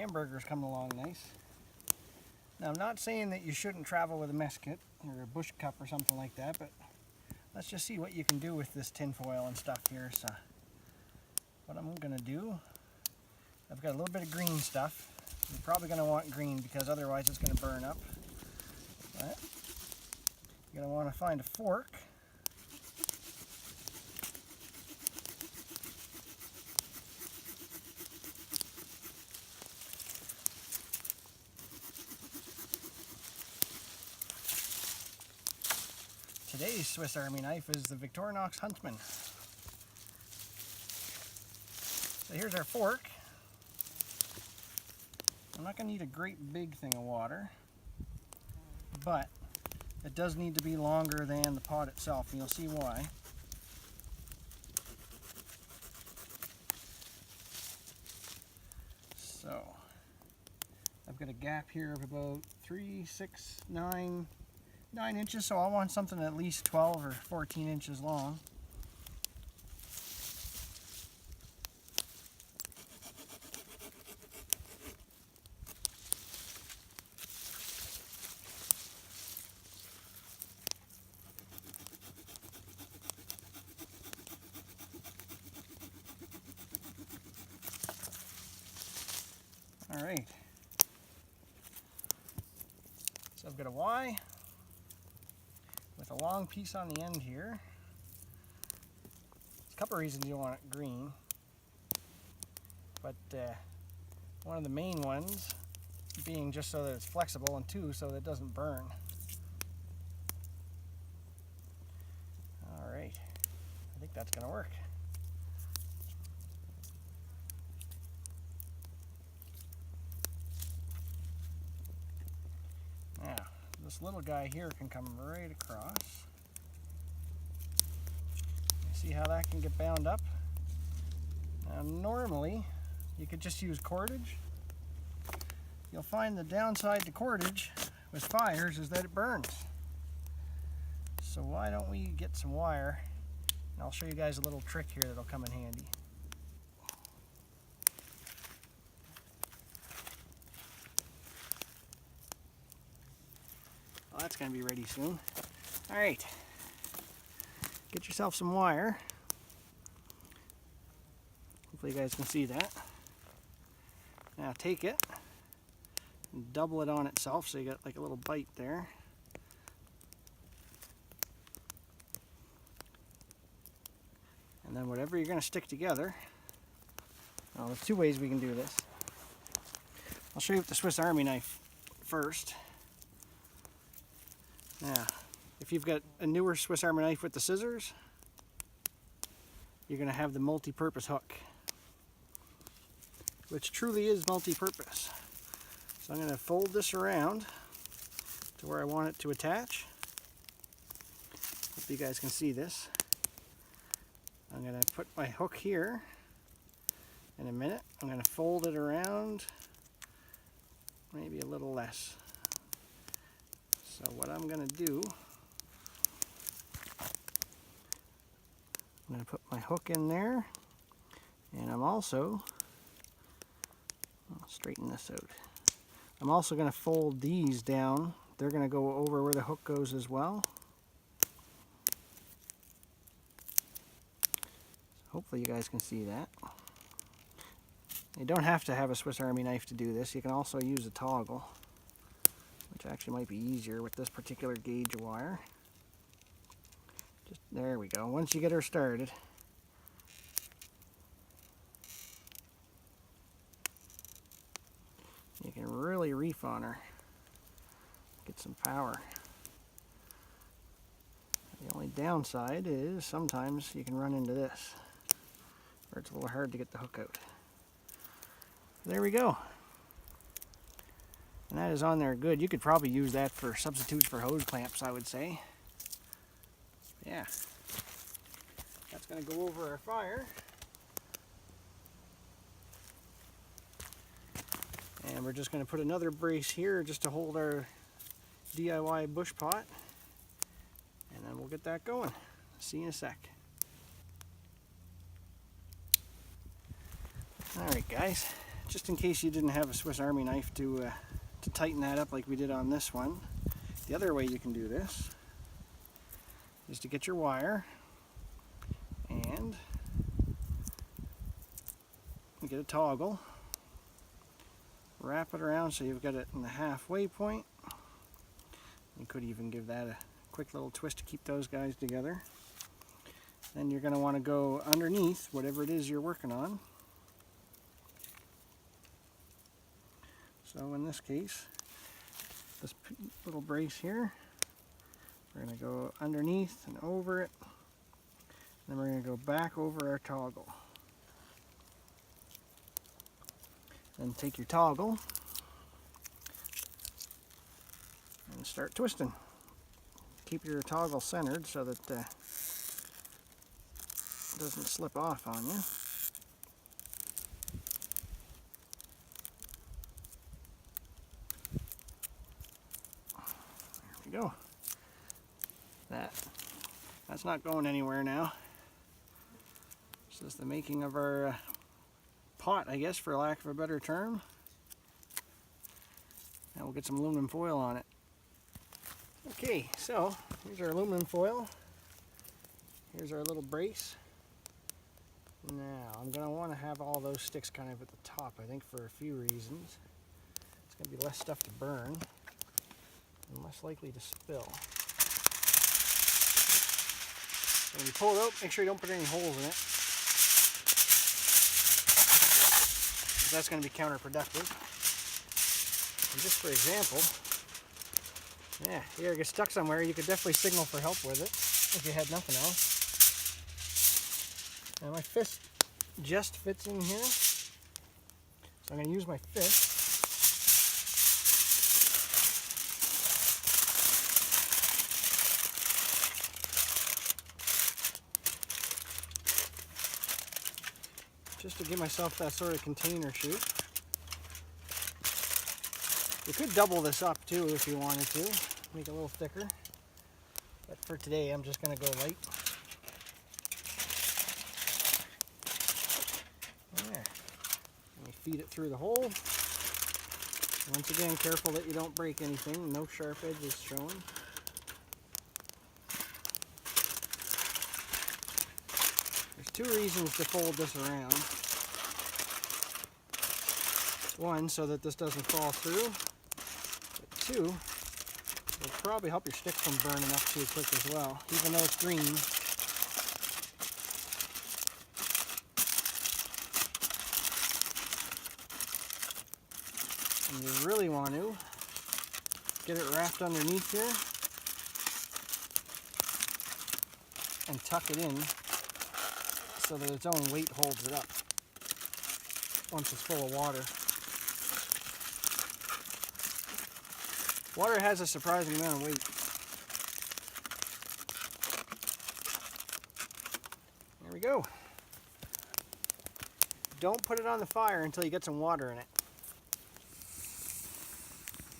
hamburger's coming along nice. Now, I'm not saying that you shouldn't travel with a mess kit or a bush cup or something like that, but let's just see what you can do with this tin foil and stuff here. So, what I'm going to do, I've got a little bit of green stuff. You're probably going to want green because otherwise it's going to burn up. But you're going to want to find a fork. Today's Swiss Army knife is the Victorinox Huntsman. So here's our fork. I'm not going to need a great big thing of water, but it does need to be longer than the pot itself, and you'll see why. So I've got a gap here of about 3, 6, 9 inches, so I want something at least 12 or 14 inches long. All right, so I've got a Y with a long piece on the end here. There's a couple of reasons you want it green, but one of the main ones being just so that it's flexible, and two, so that it doesn't burn. All right, I think that's going to work. Now, this little guy here can come right across. See how that can get bound up? Now, normally, you could just use cordage. You'll find the downside to cordage with fires is that it burns. So why don't we get some wire, and I'll show you guys a little trick here that'll come in handy. Well, that's going to be ready soon. All right, get yourself some wire. Hopefully you guys can see that. Now take it and double it on itself so you got like a little bite there. And then whatever you're going to stick together, well, there's two ways we can do this. I'll show you with the Swiss Army knife first. Now, if you've got a newer Swiss Army knife with the scissors, you're going to have the multi-purpose hook, which truly is multi-purpose. So I'm going to fold this around to where I want it to attach. Hope you guys can see this. I'm going to put my hook here in a minute. I'm going to fold it around, maybe a little less. So what I'm going to do, I'm going to put my hook in there, and I'm also, I'll straighten this out. I'm also going to fold these down. They're going to go over where the hook goes as well. Hopefully you guys can see that. You don't have to have a Swiss Army knife to do this. You can also use a toggle, which actually might be easier with this particular gauge wire. Just there we go. Once you get her started, you can really reef on her, get some power. The only downside is sometimes you can run into this, where it's a little hard to get the hook out. There we go. And that is on there good. You could probably use that for substitutes for hose clamps, I would say. Yeah. That's going to go over our fire. And we're just going to put another brace here just to hold our DIY bush pot. And then we'll get that going. See you in a sec. Alright guys, just in case you didn't have a Swiss Army knife to tighten that up like we did on this one, the other way you can do this is to get your wire and you get a toggle, wrap it around so you've got it in the halfway point. You could even give that a quick little twist to keep those guys together. Then you're going to want to go underneath whatever it is you're working on. So in this case, this little brace here, we're going to go underneath and over it. Then we're going to go back over our toggle. Then take your toggle and start twisting. Keep your toggle centered so that it doesn't slip off on you. There we go. That's not going anywhere now. This is the making of our pot, I guess, for lack of a better term. Now we'll get some aluminum foil on it. Okay, so here's our aluminum foil. Here's our little brace. Now I'm going to want to have all those sticks kind of at the top, I think, for a few reasons. It's going to be less stuff to burn and less likely to spill. So when you pull it out, make sure you don't put any holes in it, because that's going to be counterproductive. And just for example, yeah, here it gets stuck somewhere, you could definitely signal for help with it if you had nothing else. Now my fist just fits in here, so I'm going to use my fist. Just to give myself that sort of container shape. You could double this up too if you wanted to, make it a little thicker. But for today, I'm just going to go light. There. Let me feed it through the hole. Once again, careful that you don't break anything. No sharp edges shown. There's two reasons to fold this around. One, so that this doesn't fall through. But two, it'll probably help your stick from burning up too quick as well, even though it's green. And you really want to get it wrapped underneath here and tuck it in so that its own weight holds it up once it's full of water. Water has a surprising amount of weight. There we go. Don't put it on the fire until you get some water in it.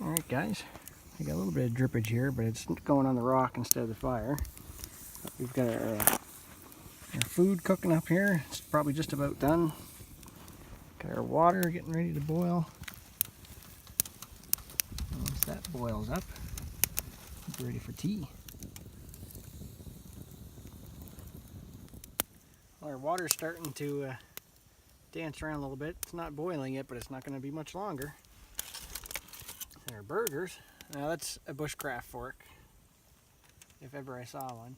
Alright guys, I got a little bit of drippage here, but it's going on the rock instead of the fire. We've got our food cooking up here. It's probably just about done. Got our water getting ready to boil. Once that boils up, we'll be ready for tea. Well, our water's starting to dance around a little bit. It's not boiling yet, but it's not going to be much longer. And our burgers. Now that's a bushcraft fork, if ever I saw one.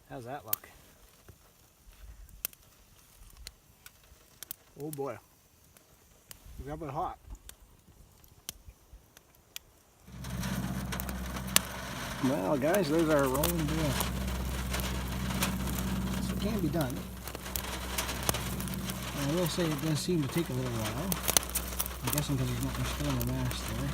How's that look? Oh boy. It's got a bit hot. Well guys, there's our rolling deal. So it can be done. And I will say it does seem to take a little while. I'm guessing because there's not much still in the mass there.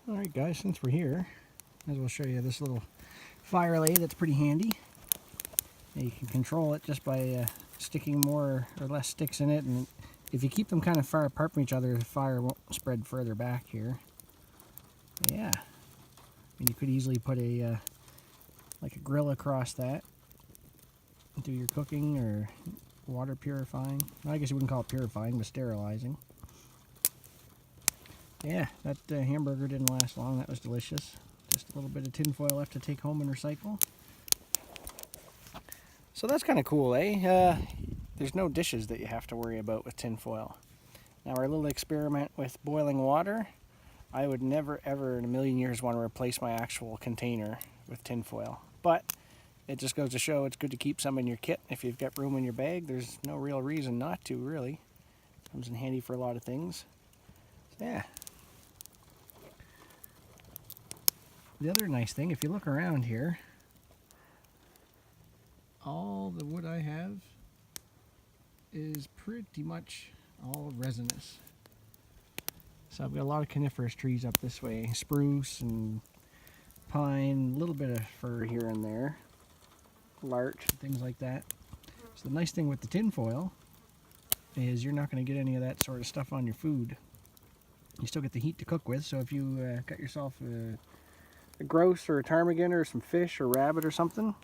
Alright guys, since we're here, might as well show you this little fire lay that's pretty handy. You can control it just by sticking more or less sticks in it, and if you keep them kind of far apart from each other, the fire won't spread further back here. Yeah. And you could easily put a like a grill across that. Do your cooking or water purifying. Well, I guess you wouldn't call it purifying, but sterilizing. Yeah, that hamburger didn't last long. That was delicious. Just a little bit of tin foil left to take home and recycle. So that's kind of cool, eh? There's no dishes that you have to worry about with tin foil. Now our little experiment with boiling water, I would never ever in a million years want to replace my actual container with tin foil. But it just goes to show it's good to keep some in your kit. If you've got room in your bag, there's no real reason not to, really. Comes in handy for a lot of things. So, yeah. The other nice thing, if you look around here, all the wood I have is pretty much all resinous. So I've got a lot of coniferous trees up this way, spruce and pine, a little bit of fir here and there, larch, things like that. So the nice thing with the tin foil is you're not going to get any of that sort of stuff on your food. You still get the heat to cook with, so if you got yourself a grouse or a ptarmigan or some fish or rabbit or something,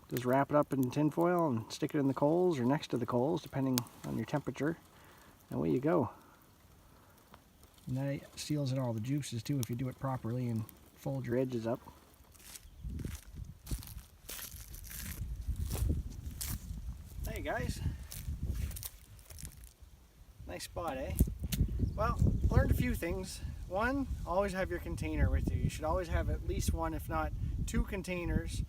just wrap it up in tin foil and stick it in the coals or next to the coals, depending on your temperature, and away you go. And that seals in all the juices too if you do it properly and fold your edges up. Hey guys, nice spot, eh? Well, learned a few things. One, always have your container with you. You should always have at least one, if not two containers.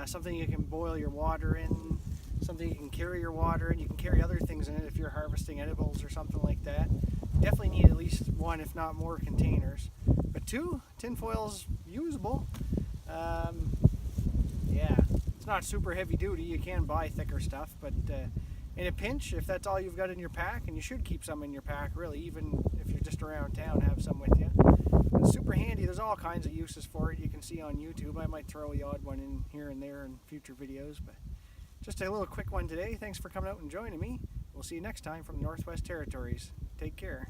Something you can boil your water in, something you can carry your water in. You can carry other things in it if you're harvesting edibles or something like that. You definitely need at least one, if not more, containers. But two, tin foil's usable. Yeah, it's not super heavy duty. You can buy thicker stuff, but in a pinch, if that's all you've got in your pack, and you should keep some in your pack, really, even if you're just around town, have some with you. It's super handy. There's all kinds of uses for it you can see on YouTube. I might throw the odd one in here and there in future videos, but just a little quick one today. Thanks for coming out and joining me. We'll see you next time from the Northwest Territories. Take care.